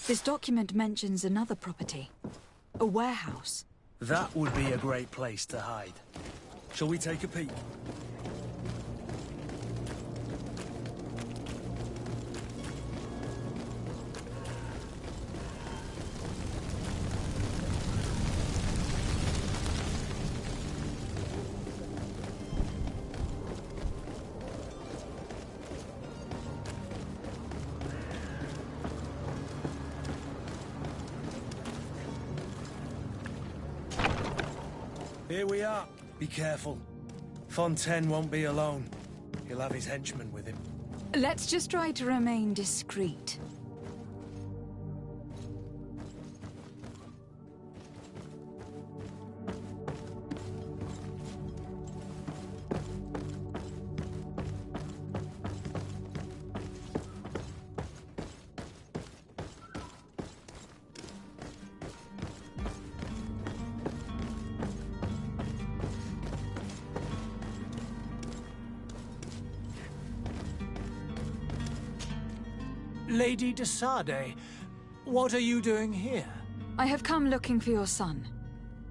This document mentions another property. A warehouse. That would be a great place to hide. Shall we take a peek? Here we are. Be careful. Fontaine won't be alone. He'll have his henchmen with him. Let's just try to remain discreet. Lady de Sade, what are you doing here? I have come looking for your son.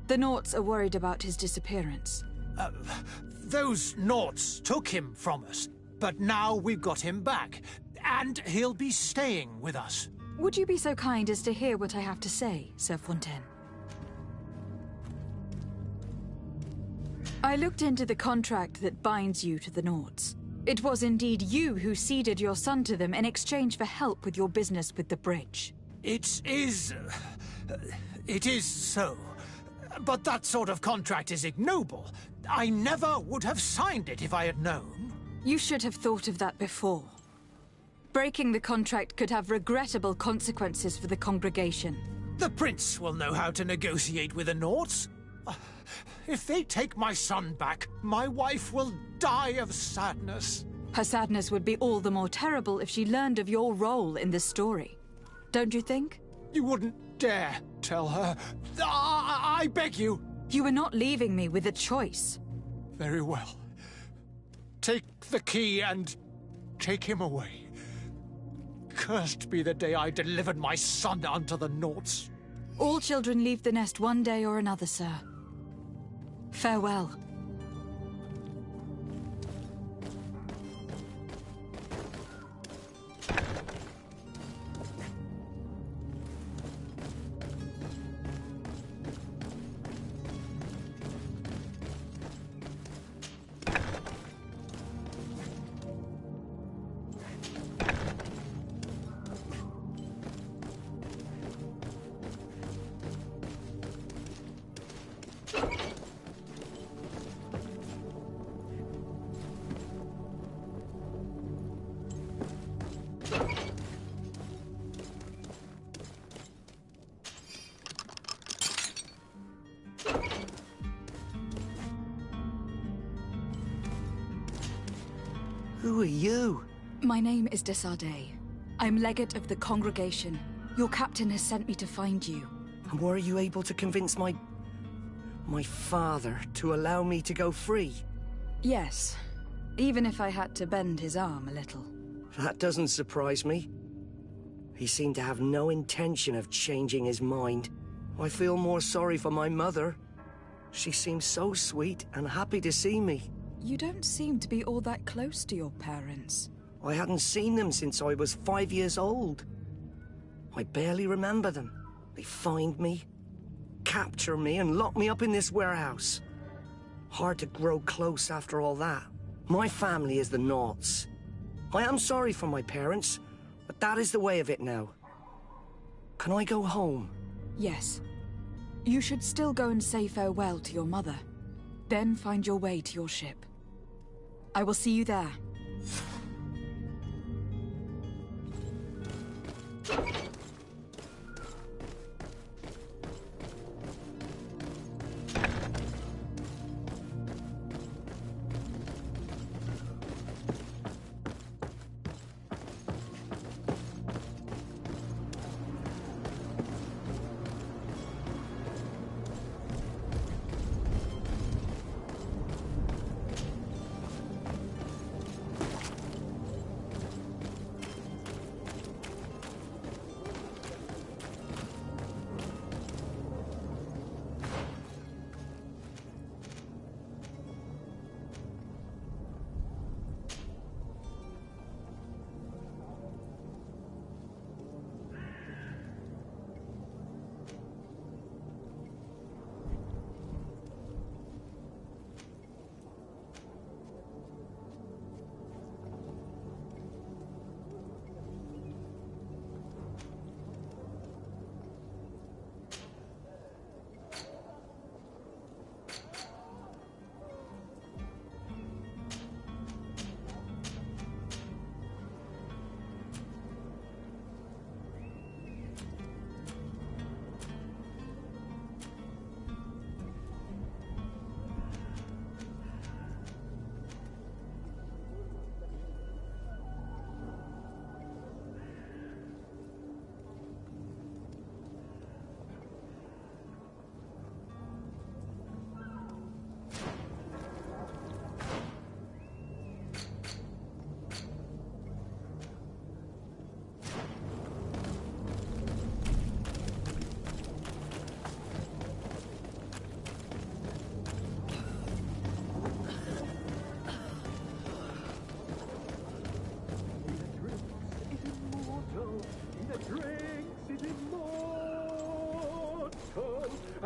The Naughts are worried about his disappearance. Those Naughts took him from us, but now we've got him back, and he'll be staying with us. Would you be so kind as to hear what I have to say, Sir Fontaine? I looked into the contract that binds you to the Naughts. It was indeed you who ceded your son to them in exchange for help with your business with the bridge. It is so. But that sort of contract is ignoble. I never would have signed it if I had known. You should have thought of that before. Breaking the contract could have regrettable consequences for the congregation. The prince will know how to negotiate with the Naughts. If they take my son back, my wife will die of sadness. Her sadness would be all the more terrible if she learned of your role in this story. Don't you think? You wouldn't dare tell her. I beg you. You were not leaving me with a choice. Very well. Take the key and take him away. Cursed be the day I delivered my son unto the Naughts. All children leave the nest one day or another, sir. Farewell. Who are you? My name is de Sade. I'm legate of the congregation. Your captain has sent me to find you. And were you able to convince my father to allow me to go free? Yes, even if I had to bend his arm a little. That doesn't surprise me. He seemed to have no intention of changing his mind. I feel more sorry for my mother. She seemed so sweet and happy to see me. You don't seem to be all that close to your parents. I hadn't seen them since I was 5 years old. I barely remember them. They find me, capture me, and lock me up in this warehouse. Hard to grow close after all that. My family is the Naughts. I am sorry for my parents, but that is the way of it now. Can I go home? Yes. You should still go and say farewell to your mother. Then find your way to your ship. I will see you there.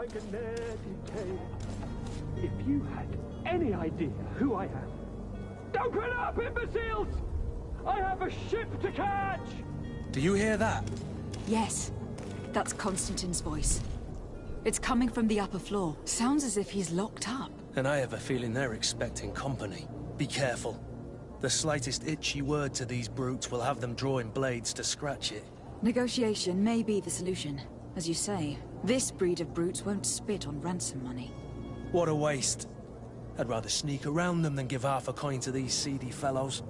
taken their decay. If you had any idea who I am... Open up, imbeciles! I have a ship to catch! Do you hear that? Yes, that's Constantin's voice. It's coming from the upper floor. Sounds as if he's locked up. And I have a feeling they're expecting company. Be careful. The slightest itchy word to these brutes will have them drawing blades to scratch it. Negotiation may be the solution. As you say, this breed of brutes won't spit on ransom money. What a waste. I'd rather sneak around them than give half a coin to these seedy fellows.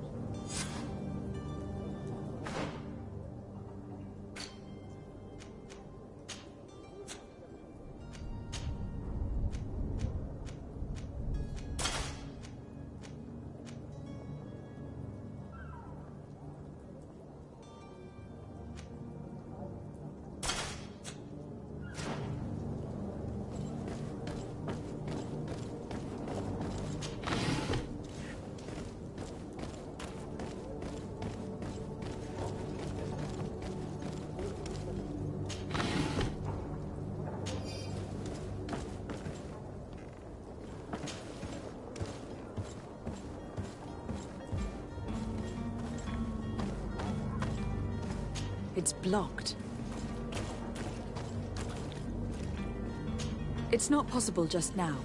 It's blocked. It's not possible just now.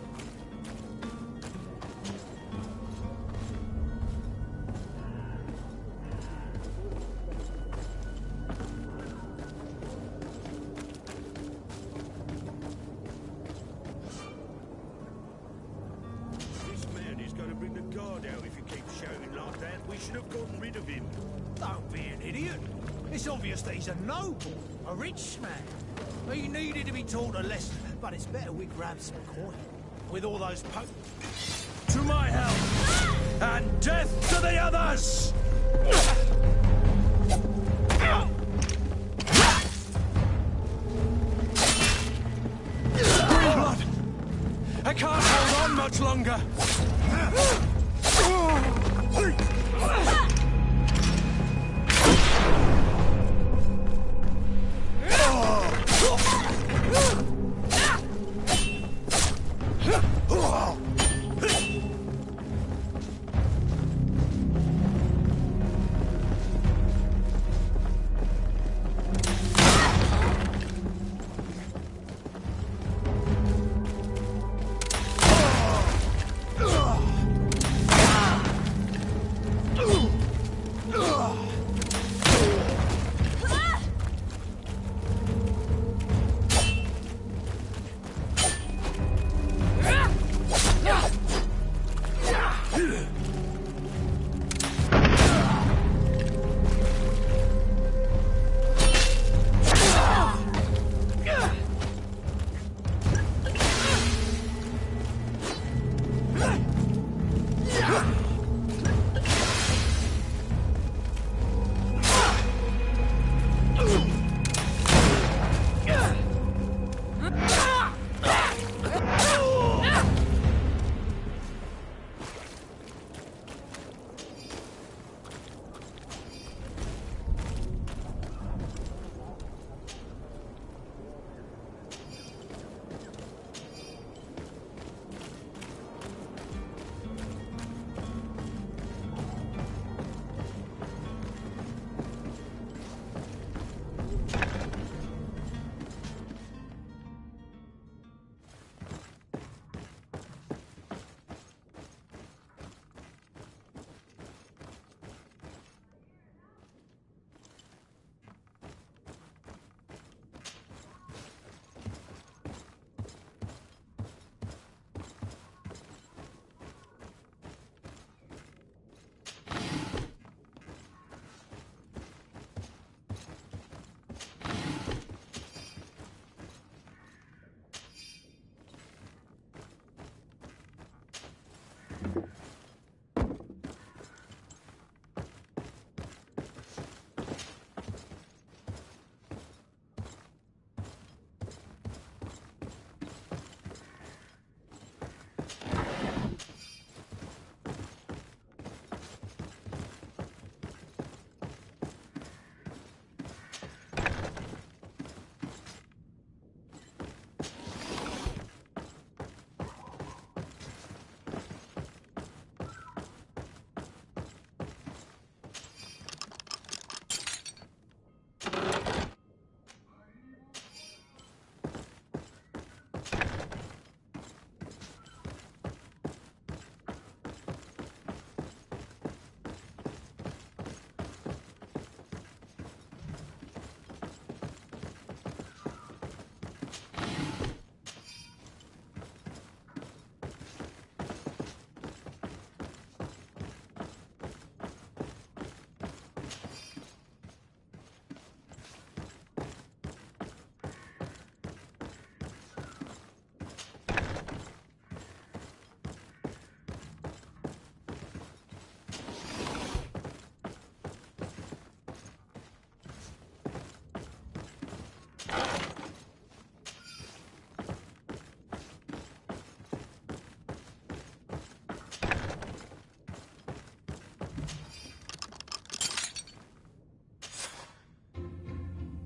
This man is going to bring the guard out if you keep shouting like that. We should have gotten rid of him. Don't be an idiot. It's obvious that he's a noble, a rich man. He needed to be taught a lesson, but it's better we grab some coin. With all those To my help! And death to the others! Blood! I can't hold on much longer!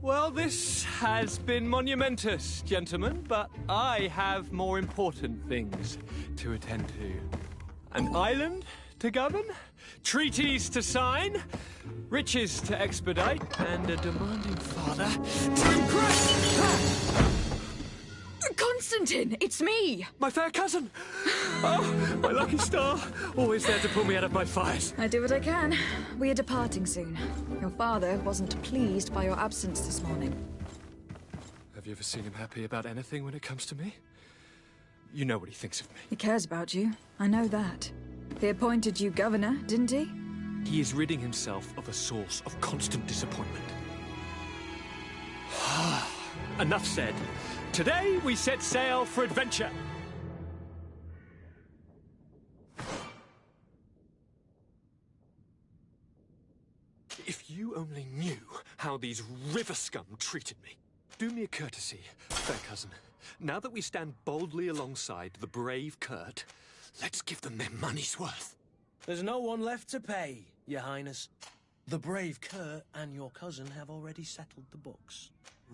Well, this has been monumentous, gentlemen, but I have more important things to attend to. An island to govern, treaties to sign, riches to expedite, and a demanding father to impress. Constantin, it's me! My fair cousin! Oh, my lucky star. Always there to pull me out of my fires. I do what I can. We are departing soon. Your father wasn't pleased by your absence this morning. Have you ever seen him happy about anything when it comes to me? You know what he thinks of me. He cares about you. I know that. He appointed you governor, didn't he? He is ridding himself of a source of constant disappointment. Enough said. Today we set sail for adventure. If you only knew how these river scum treated me. Do me a courtesy, fair cousin. Now that we stand boldly alongside the brave Kurt, let's give them their money's worth. There's no one left to pay, Your Highness. The brave Kurt and your cousin have already settled the books.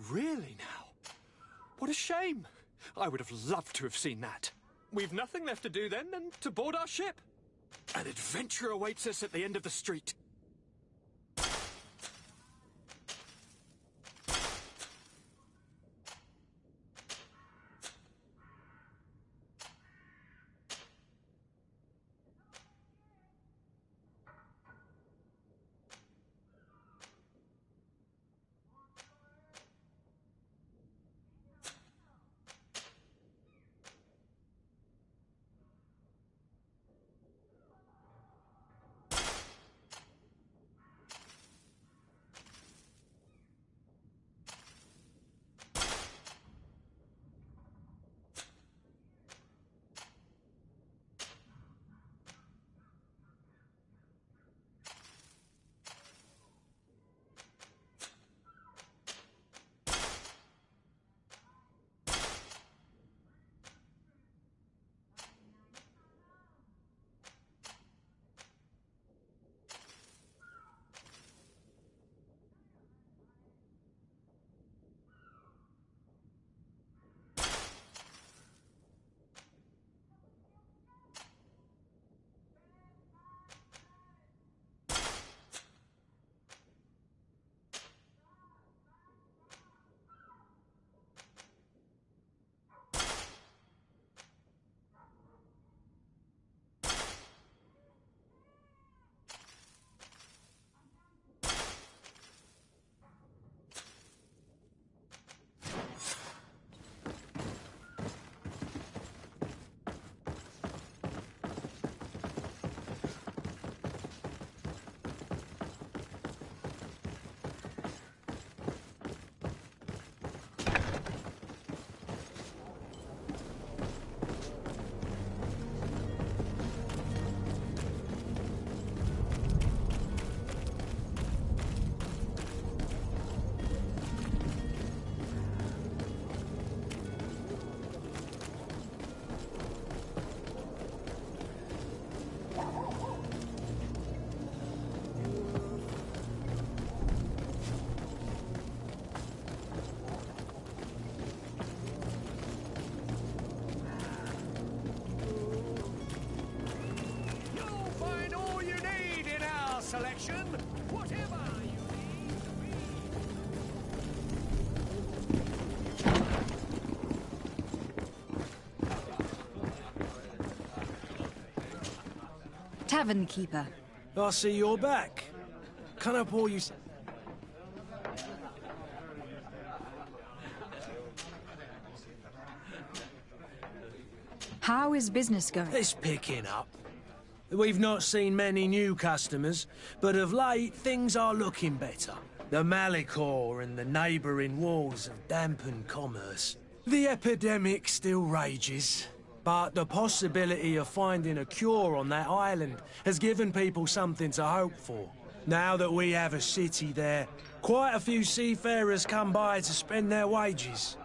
Really now? What a shame. I would have loved to have seen that. We've nothing left to do then than to board our ship. An adventure awaits us at the end of the street. Selection, whatever you need. Tavern keeper. I see you're back. Can I pour you... How is business going? It's picking up. We've not seen many new customers, but of late things are looking better. The Malicor and the neighbouring wars have dampened commerce. The epidemic still rages, but the possibility of finding a cure on that island has given people something to hope for. Now that we have a city there, quite a few seafarers come by to spend their wages.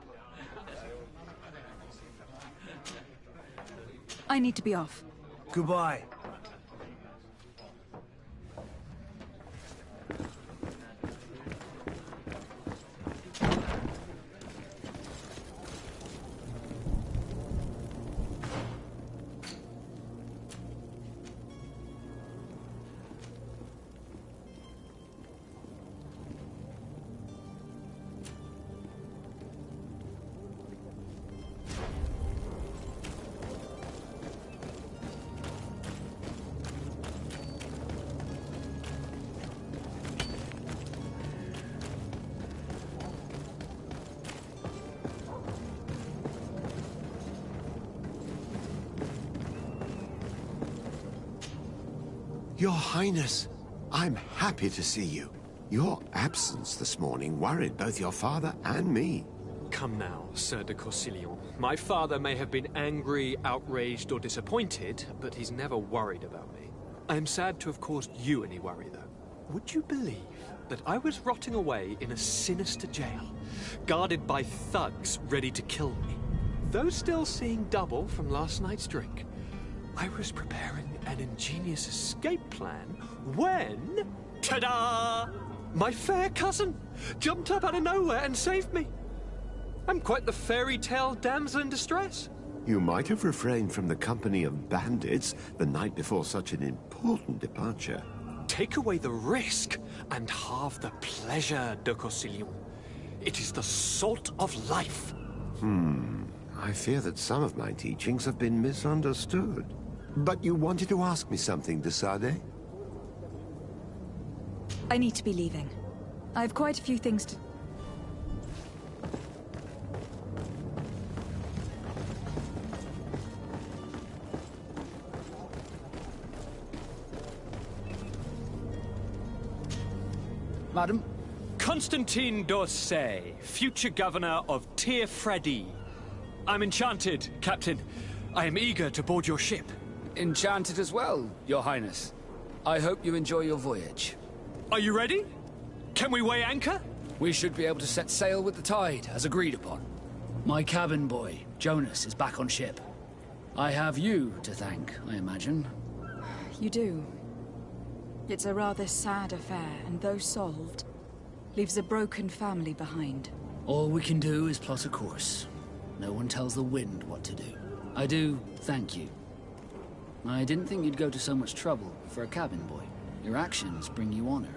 I need to be off. Goodbye. Your Highness, I'm happy to see you. Your absence this morning worried both your father and me. Come now, Sir de Corsilion. My father may have been angry, outraged, or disappointed, but he's never worried about me. I am sad to have caused you any worry, though. Would you believe that I was rotting away in a sinister jail, guarded by thugs ready to kill me? Though still seeing double from last night's drink, I was preparing an ingenious escape plan when... ta-da! My fair cousin jumped up out of nowhere and saved me. I'm quite the fairy tale damsel in distress. You might have refrained from the company of bandits the night before such an important departure. Take away the risk and halve the pleasure, de Corsilion. It is the salt of life. I fear that some of my teachings have been misunderstood. But you wanted to ask me something, de Sade? I need to be leaving. I have quite a few things to... Madam? Constantin d'Orsay, future governor of Tir-Fredi. I'm enchanted, Captain. I am eager to board your ship. Enchanted as well, Your Highness. I hope you enjoy your voyage. Are you ready? Can we weigh anchor? We should be able to set sail with the tide, as agreed upon. My cabin boy, Jonas, is back on ship. I have you to thank, I imagine. You do. It's a rather sad affair, and though solved, leaves a broken family behind. All we can do is plot a course. No one tells the wind what to do. I do thank you. I didn't think you'd go to so much trouble for a cabin boy. Your actions bring you honor.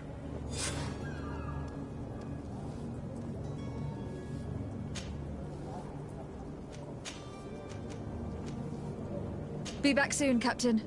Be back soon, Captain.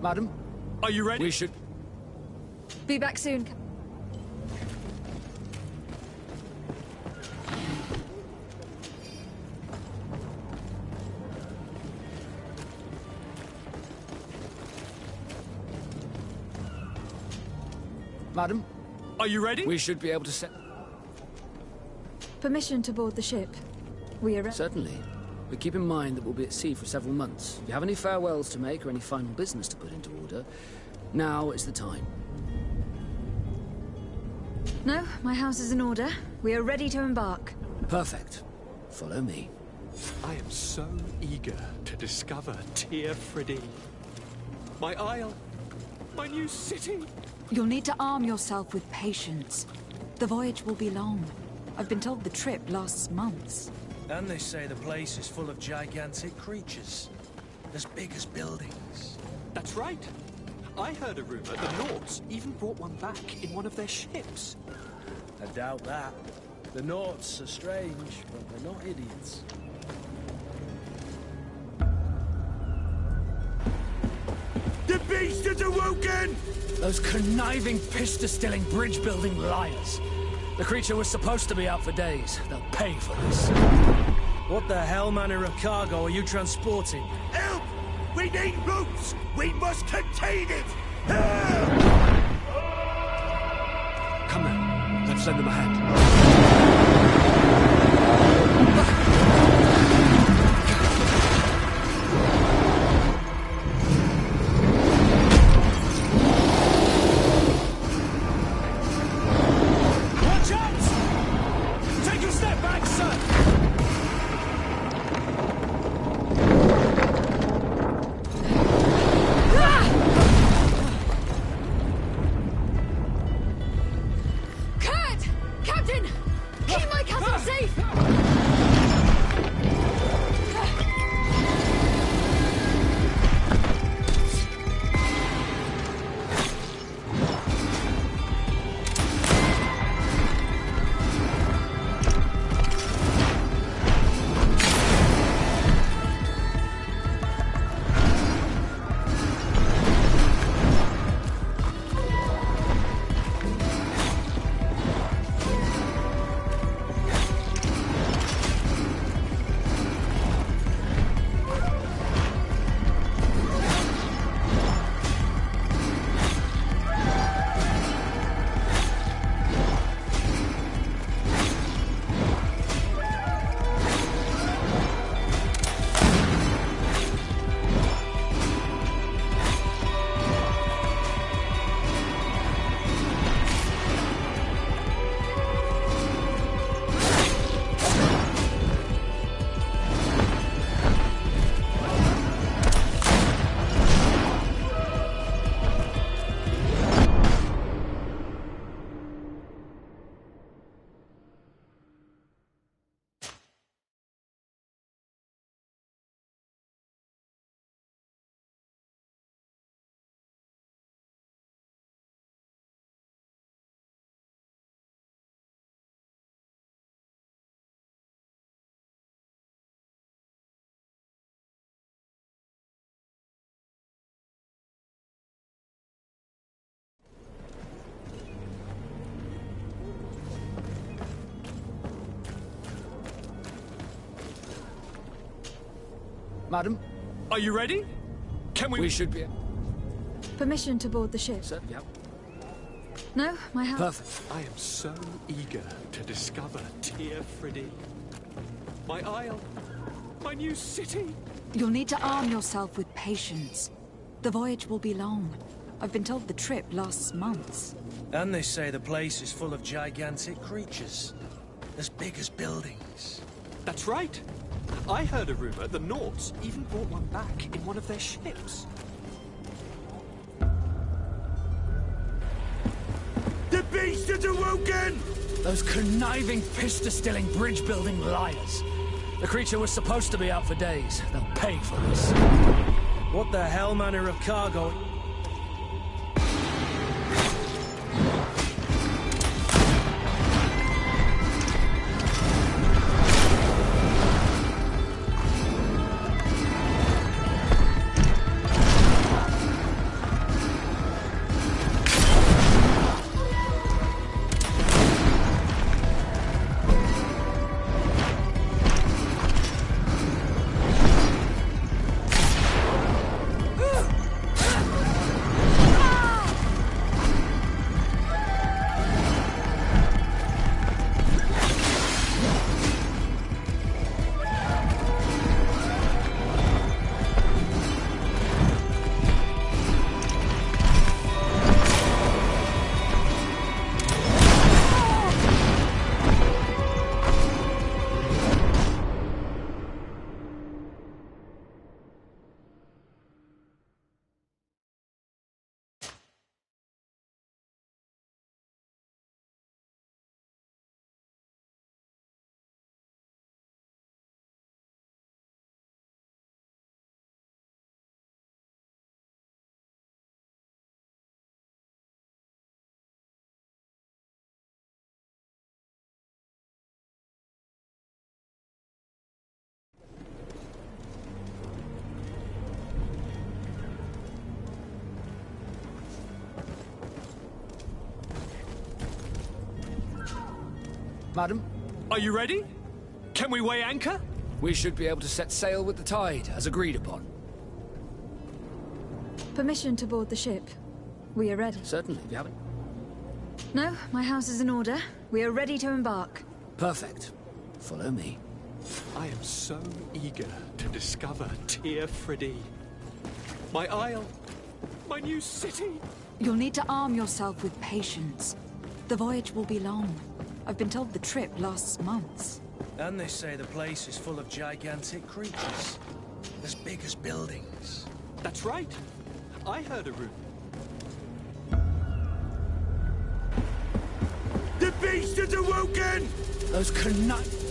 Madam? Are you ready? We should... Be back soon. Madam? Are you ready? We should be able to set... Permission to board the ship. We are... Certainly. But keep in mind that we'll be at sea for several months. If you have any farewells to make or any final business to put into order, now is the time. No, my house is in order. We are ready to embark. Perfect. Follow me. I am so eager to discover Tir-Fredi. My isle. My new city. You'll need to arm yourself with patience. The voyage will be long. I've been told the trip lasts months. And they say the place is full of gigantic creatures. As big as buildings. That's right. I heard a rumor the Nords even brought one back in one of their ships. I doubt that. The Nords are strange, but they're not idiots. The beast has awoken! Those conniving, pista-stilling, bridge-building liars. The creature was supposed to be out for days. They'll pay for this. What the hell manner of cargo are you transporting? Help! We need ropes! We must contain it! Help! Come now, let's lend them a hand. Watch out! Madam? Are you ready? Can we... We should be... Permission to board the ship? Sir, yep. No, my house... Perfect. I am so eager to discover Tir Friddy. My isle. My new city. You'll need to arm yourself with patience. The voyage will be long. I've been told the trip lasts months. And they say the place is full of gigantic creatures. As big as buildings. That's right. I heard a rumor the Nauts even brought one back in one of their ships. The beast has awoken! Those conniving, pista-stilling, bridge-building liars. The creature was supposed to be out for days. They'll pay for this. What the hell manner of cargo... Madam? Are you ready? Can we weigh anchor? We should be able to set sail with the tide, as agreed upon. Permission to board the ship. We are ready. Certainly, we haven't. No, my house is in order. We are ready to embark. Perfect. Follow me. I am so eager to discover Tir Friddy. My isle. My new city. You'll need to arm yourself with patience. The voyage will be long. I've been told the trip lasts months. And they say the place is full of gigantic creatures. As big as buildings. That's right. I heard a rumor. The beast has awoken! Those conniving...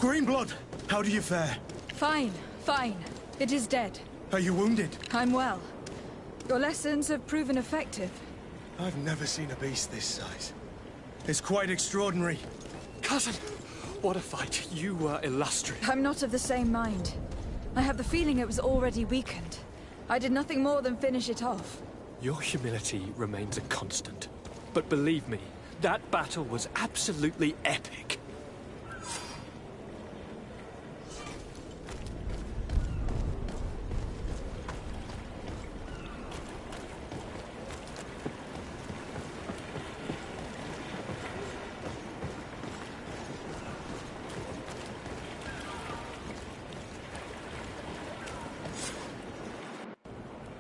Greenblood, how do you fare? Fine, fine. It is dead. Are you wounded? I'm well. Your lessons have proven effective. I've never seen a beast this size. It's quite extraordinary. Cousin, What a fight. You were illustrious. I'm not of the same mind. I have the feeling it was already weakened. I did nothing more than finish it off. Your humility remains a constant. But believe me, that battle was absolutely epic.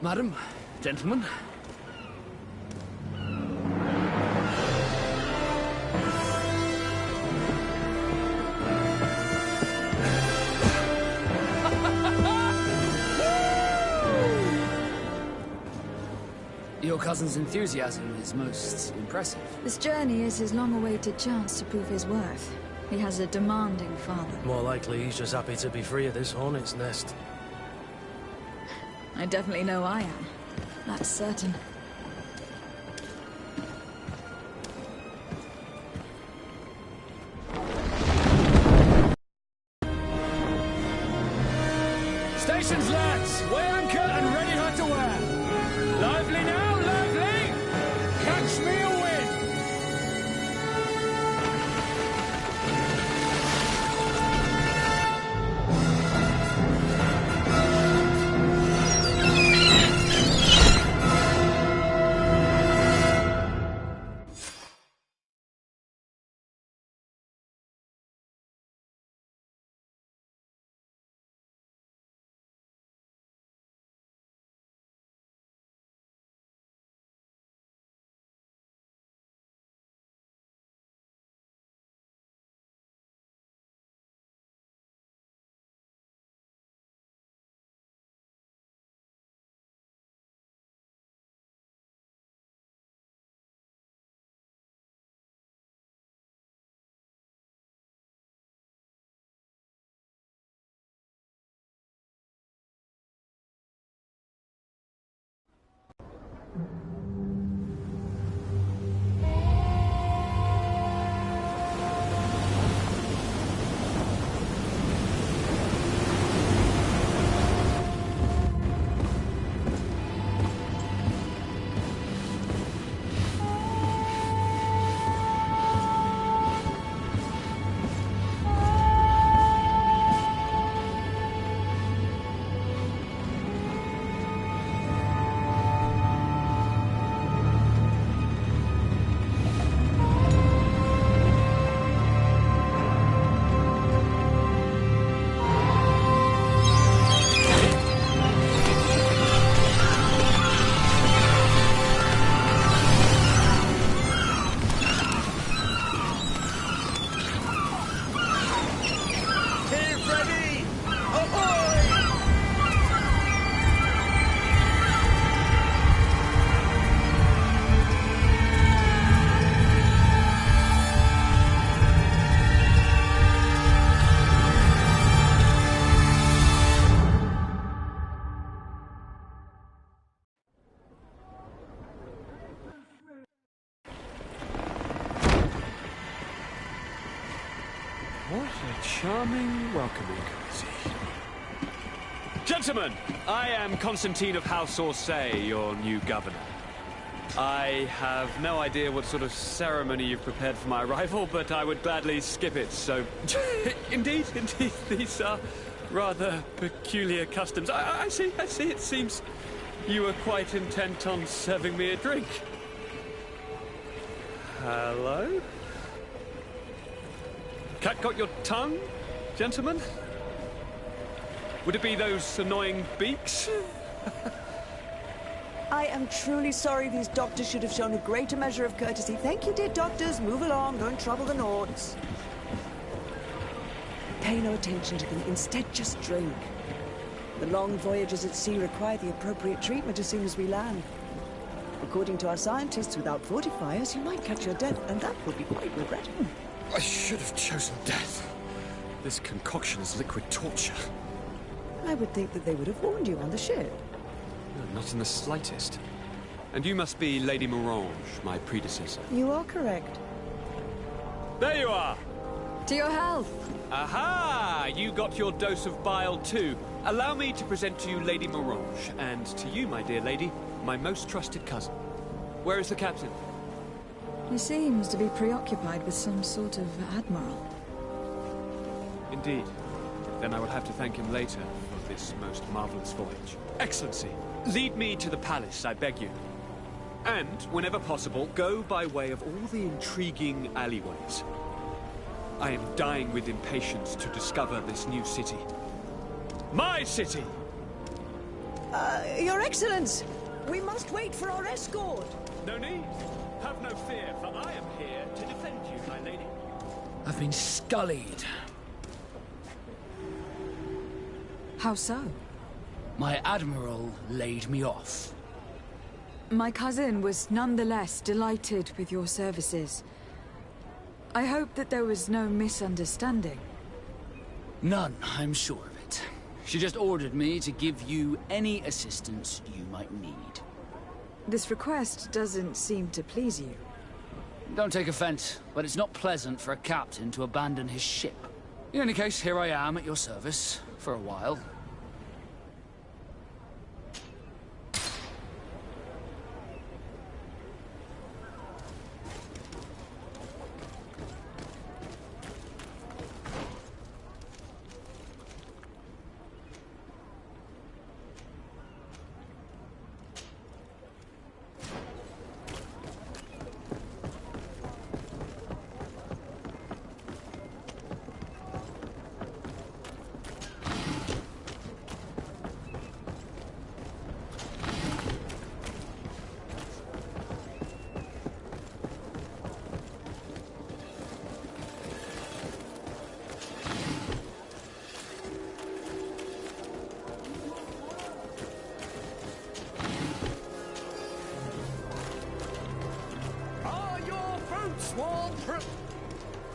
Madam, gentlemen. Your cousin's enthusiasm is most impressive. This journey is his long-awaited chance to prove his worth. He has a demanding father. More likely he's just happy to be free of this hornet's nest. I definitely know I am. That's certain. Stations, lads! Weigh anchor and ready her to wear! Lively now, lively! Catch me a wind! What a charming welcoming courtesy. Gentlemen, I am Constantin of House Orsay, your new governor. I have no idea what sort of ceremony you've prepared for my arrival, but I would gladly skip it, so... Indeed, these are rather peculiar customs. I see, it seems you were quite intent on serving me a drink. Hello? Cat got your tongue, gentlemen? Would it be those annoying beaks? I am truly sorry. These doctors should have shown a greater measure of courtesy. Thank you, dear doctors. Move along. Don't trouble the Nords. Pay no attention to them. Instead, just drink. The long voyages at sea require the appropriate treatment as soon as we land. According to our scientists, without fortifiers, you might catch your death, and that would be quite regrettable. I should have chosen death. This concoction is liquid torture. I would think that they would have warned you on the ship. No, not in the slightest. And you must be Lady Morange, my predecessor. You are correct. There you are! To your health. Aha! You got your dose of bile too. Allow me to present to you Lady Morange, and to you, my dear lady, my most trusted cousin. Where is the captain? He seems to be preoccupied with some sort of admiral. Indeed. Then I will have to thank him later for this most marvelous voyage. Excellency, lead me to the palace, I beg you. And, whenever possible, go by way of all the intriguing alleyways. I am dying with impatience to discover this new city. My city! Your Excellence! We must wait for our escort! No need. Have no fear, for I am here to defend you, my lady. I've been scullied. How so? My admiral laid me off. My cousin was nonetheless delighted with your services. I hope that there was no misunderstanding. None, I'm sure of it. She just ordered me to give you any assistance you might need. This request doesn't seem to please you. Don't take offense, but it's not pleasant for a captain to abandon his ship. In any case, here I am at your service, for a while.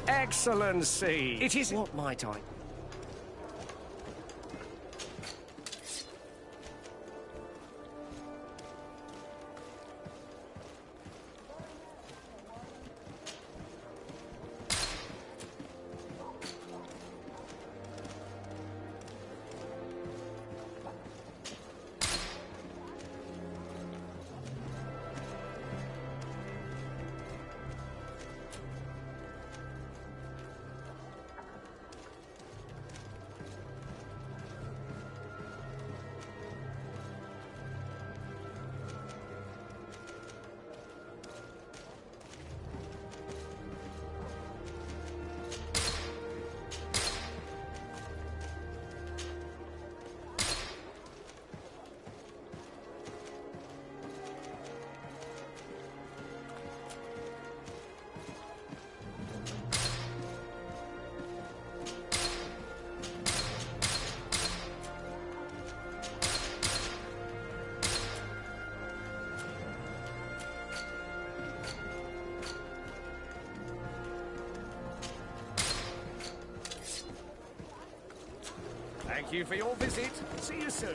Excellency! It is... What might I... Thank you for your visit. See you soon.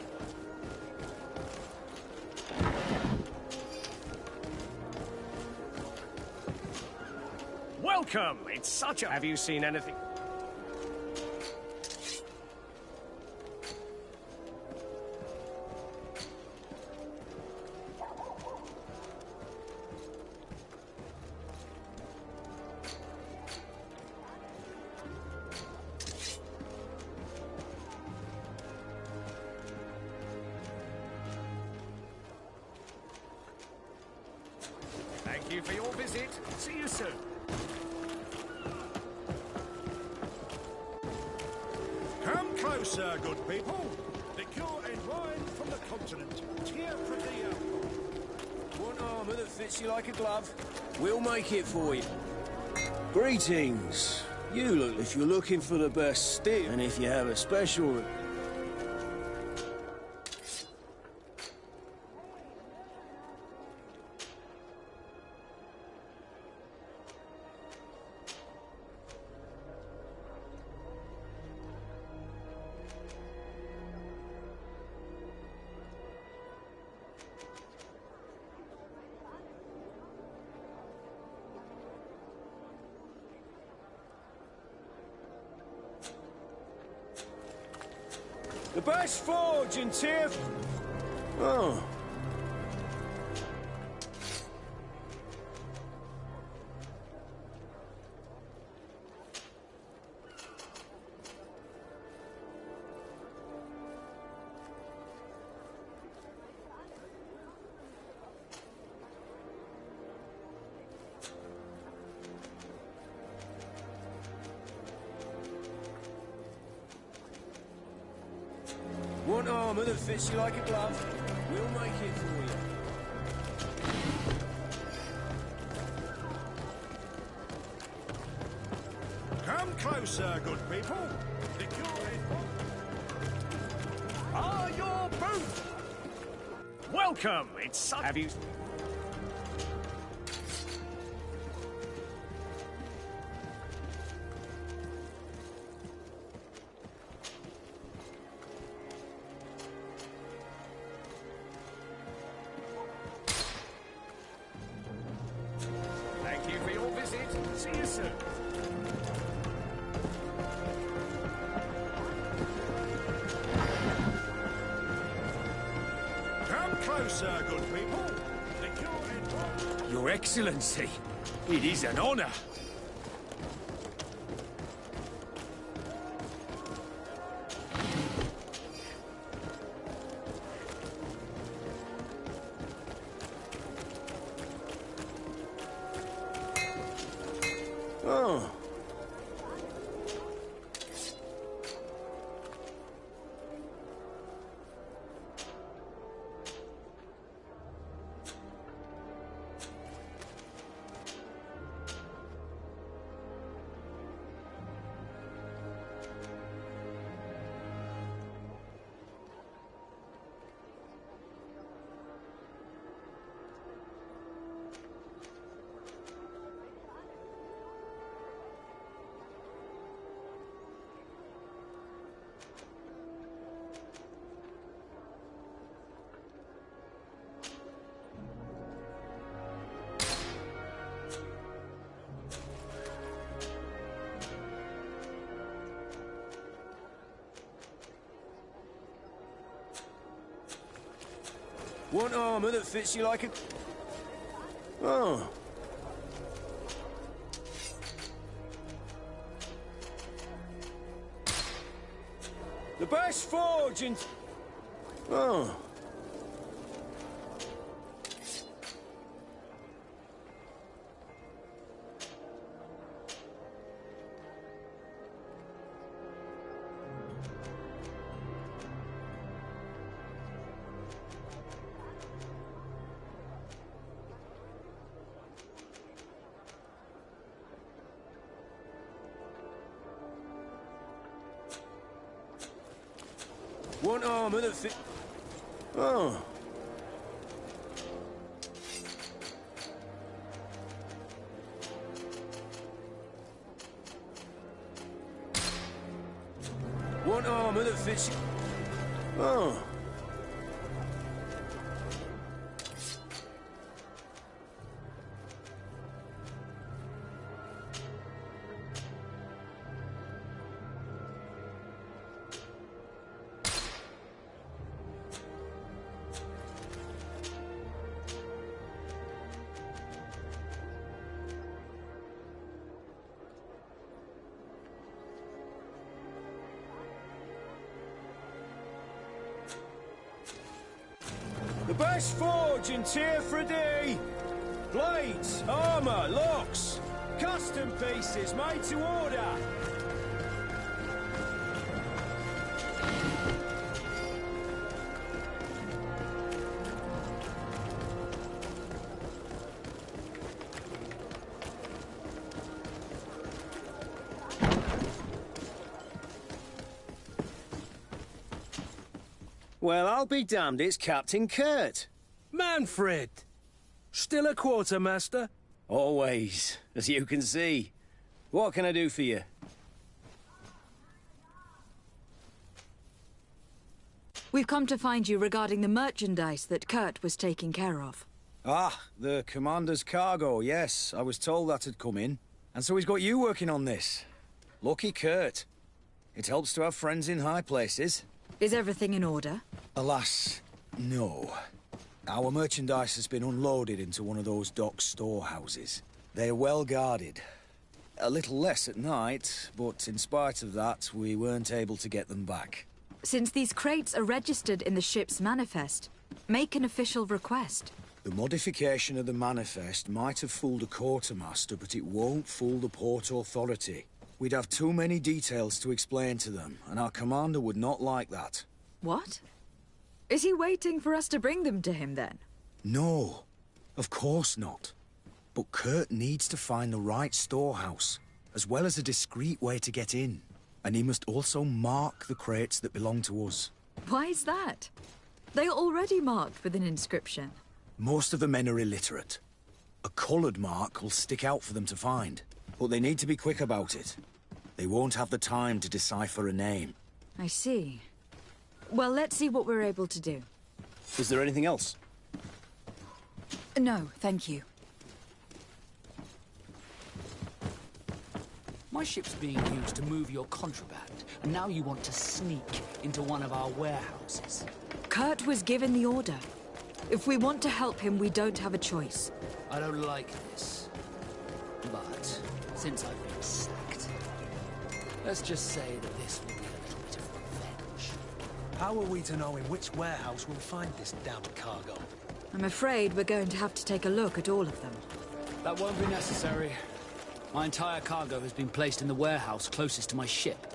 Welcome! It's such a... Have you seen anything? Thank you for your visit. See you soon. Come closer, good people. Liqueur and wine from the continent. Here for the Want armor that fits you like a glove? We'll make it for you. Greetings. You look if you're looking for the best stick, and if you have a special... The best forge in tier... Oh. Want armour that fits you like a glove? We'll make it for you. Come closer, good people. The cure is... Ah, your booth! Welcome! It's such... Have you... Thank you for your visit. See you soon. Come closer, good people. The cure is... Your Excellency, it is an honor. Oh. Want armour that fits you like a... Oh. The best forge in... Oh. Want armour that fit... Oh. Want armour that fits you... Oh. The best forge in tier 3D. Blades, armour, locks, custom pieces made to order. Well, I'll be damned, it's Captain Kurt. Manfred! Still a quartermaster? Always, as you can see. What can I do for you? We've come to find you regarding the merchandise that Kurt was taking care of. Ah, the commander's cargo, yes. I was told that had come in. And so he's got you working on this. Lucky Kurt. It helps to have friends in high places. Is everything in order? Alas, no. Our merchandise has been unloaded into one of those dock storehouses. They're well guarded. A little less at night, but in spite of that, we weren't able to get them back. Since these crates are registered in the ship's manifest, make an official request. The modification of the manifest might have fooled a quartermaster, but it won't fool the Port Authority. We'd have too many details to explain to them, and our commander would not like that. What? Is he waiting for us to bring them to him, then? No, of course not. But Kurt needs to find the right storehouse, as well as a discreet way to get in. And he must also mark the crates that belong to us. Why is that? They are already marked with an inscription. Most of the men are illiterate. A coloured mark will stick out for them to find, but they need to be quick about it. They won't have the time to decipher a name. I see. Well, let's see what we're able to do. Is there anything else? No, thank you. My ship's being used to move your contraband, and now you want to sneak into one of our warehouses. Kurt was given the order. If we want to help him, we don't have a choice. I don't like this. But since I've been sacked, let's just say that this will be a little bit of revenge. How are we to know in which warehouse we'll find this damned cargo? I'm afraid we're going to have to take a look at all of them. That won't be necessary. My entire cargo has been placed in the warehouse closest to my ship.